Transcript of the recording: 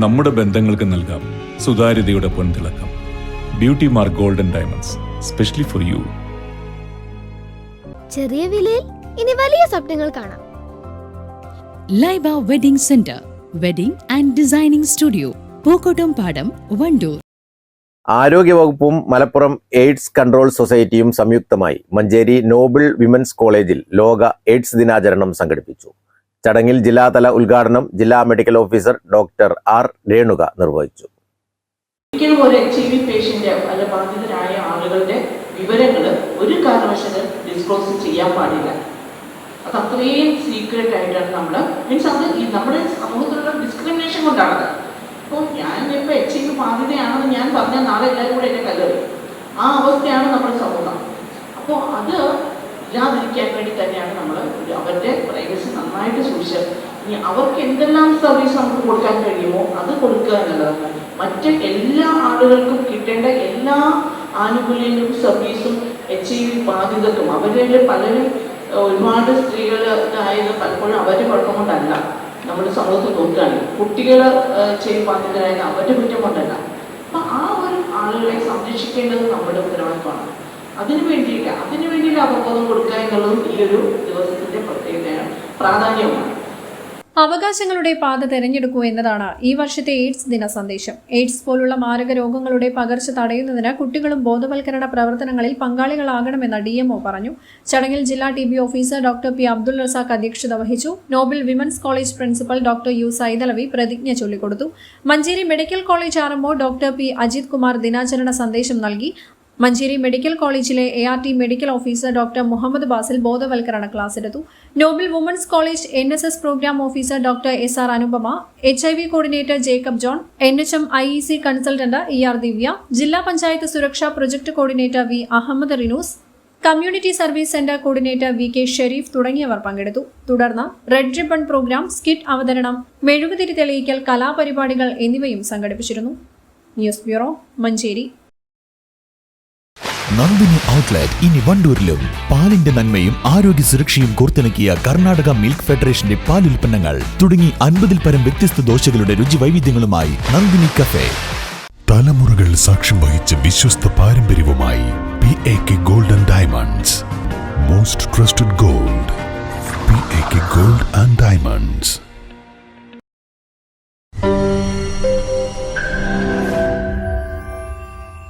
നമ്മുടെ ബന്ധങ്ങൾക്ക് നൽകാം സുതാര്യതയുടെ പൊൻതിളക്കം. Beauty mark golden diamonds, specially for you. ചെറിയ വിലയിൽ ഇനി വലിയ സ്വപ്നങ്ങൾ കാണാം. Laiba wedding centre, wedding and designing studio, Pookkottumpadam, Wandoor. ആരോഗ്യവകുപ്പും മലപ്പുറം എയ്ഡ്സ് കൺട്രോൾ സൊസൈറ്റിയും സംയുക്തമായി മഞ്ചേരി നോബിൾ വിമൻസ് കോളേജിൽ ലോക എയ്ഡ്സ് ദിനാചരണം സംഘടിപ്പിച്ചു. ചടങ്ങിൽ ജില്ലാതല ഉദ്ഘാടനം ജില്ലാ medical officer doctor R Renuka നിർവഹിച്ചു. ഒരിക്കലും ഒരു HIV പേഷ്യന്റ് അല്ല ബാധിതരായ ആളുകളുടെ വിവരങ്ങൾ ഒരു കാരണവശാലും ഡിസ്ക്ലോസ് ചെയ്യാൻ പാടില്ല. അത് അത്രയും സീക്രട്ട് ആയിട്ടാണ് നമ്മൾ അത് നമ്മുടെ സമൂഹത്തിലുള്ള ഡിസ്ക്രിമിനേഷൻ കൊണ്ടാണ്. അപ്പോൾ ഞാനിപ്പോൾ HIV ബാധിതയാണെന്ന് ഞാൻ പറഞ്ഞാൽ നാളെ എല്ലാവരും കൂടെ എന്നെ കല്ലെറിയും. ആ അവസ്ഥയാണ് നമ്മുടെ സമൂഹം. അപ്പോൾ അത് ഇല്ലാതിരിക്കാൻ വേണ്ടി തന്നെയാണ് നമ്മൾ അവരുടെ പ്രൈവസി നന്നായിട്ട് സൂക്ഷിച്ചത്. ഇനി അവർക്ക് എന്തെല്ലാം സർവീസ് നമുക്ക് കൊടുക്കാൻ കഴിയുമോ അത് കൊടുക്കുക എന്നുള്ളതാണ്. മറ്റ് എല്ലാ ആളുകൾക്കും കിട്ടേണ്ട എല്ലാ ആനുകൂല്യങ്ങളും സർവീസും HIV ബാധിതർക്കും അവരിൽ പലരും ഒരുപാട് സ്ത്രീകളായത് പലപ്പോഴും അവരുടെ കുഴപ്പം കൊണ്ടല്ല. നമ്മുടെ സമൂഹത്തിൽ നോക്കുകയാണെങ്കിൽ കുട്ടികൾ HIV ബാധിതരായത് അവരുടെ കുറ്റം കൊണ്ടല്ല. അപ്പം ആ ഒരു ആളുകളെ സംരക്ഷിക്കേണ്ടത് നമ്മുടെ ഉത്തരവാദിത്വമാണ്. അതിനു വേണ്ടിയിട്ട് അവബോധം കൊടുക്കുക എന്നുള്ളതും ഈ ഒരു ദിവസത്തിന്റെ പ്രത്യേകതയാണ്, പ്രാധാന്യമാണ്. അവകാശങ്ങളുടെ പാത തെരഞ്ഞെടുക്കൂ എന്നതാണ് ഈ വർഷത്തെ എയ്ഡ്സ് ദിന സന്ദേശം. എയ്ഡ്സ് പോലുള്ള മാരക രോഗങ്ങളുടെ പകർച്ച തടയുന്നതിന് കുട്ടികളും ബോധവൽക്കരണ പ്രവർത്തനങ്ങളിൽ പങ്കാളികളാകണമെന്ന് DMO പറഞ്ഞു. ചടങ്ങിൽ ജില്ലാ TB officer doctor P. Abdul Razak അധ്യക്ഷത വഹിച്ചു. Noble women's college principal doctor U. Saidalavi പ്രതിജ്ഞ ചൊല്ലിക്കൊടുത്തു. Manjeri medical college RMO doctor P. Ajith Kumar ദിനാചരണ സന്ദേശം നൽകി. മഞ്ചേരി മെഡിക്കൽ കോളേജിലെ ART medical officer doctor Muhammad Basil ബോധവൽക്കരണ ക്ലാസ് എടുത്തു. Noble women's college NSS programme officer doctor SR Anupama, HIV coordinator Jacob John, NHM IEC consultant ER Divya, ജില്ലാ panchayat Suraksha project coordinator V. Ahammed Rinoos, community service centre coordinator VK Sherif തുടങ്ങിയവർ പങ്കെടുത്തു. തുടർന്ന് റെഡ് റിബൺ പ്രോഗ്രാം, സ്കിറ്റ് അവതരണം, മെഴുകുതിരി തെളിയിക്കൽ, കലാപരിപാടികൾ എന്നിവയും സംഘടിപ്പിച്ചിരുന്നു. News bureau, Manjeri. Nandini outlet ഇനി വണ്ടൂരിലും. പാലിന്റെ നന്മയും ആരോഗ്യ സുരക്ഷയും കോർത്തിണക്കിയ കർണാടക മിൽക്ക് ഫെഡറേഷന്റെ പാലുൽപ്പന്നങ്ങൾ തുടങ്ങി 50-ൽ പരം വ്യത്യസ്ത ദോശകളുടെ രുചി വൈവിധ്യങ്ങളുമായി നന്ദിനി കഫേ. തലമുറകൾ സാക്ഷ്യം വഹിച്ച വിശ്വസ്ത പാരമ്പര്യവുമായി PAK gold and diamonds. Most trusted gold, PAK gold and diamonds.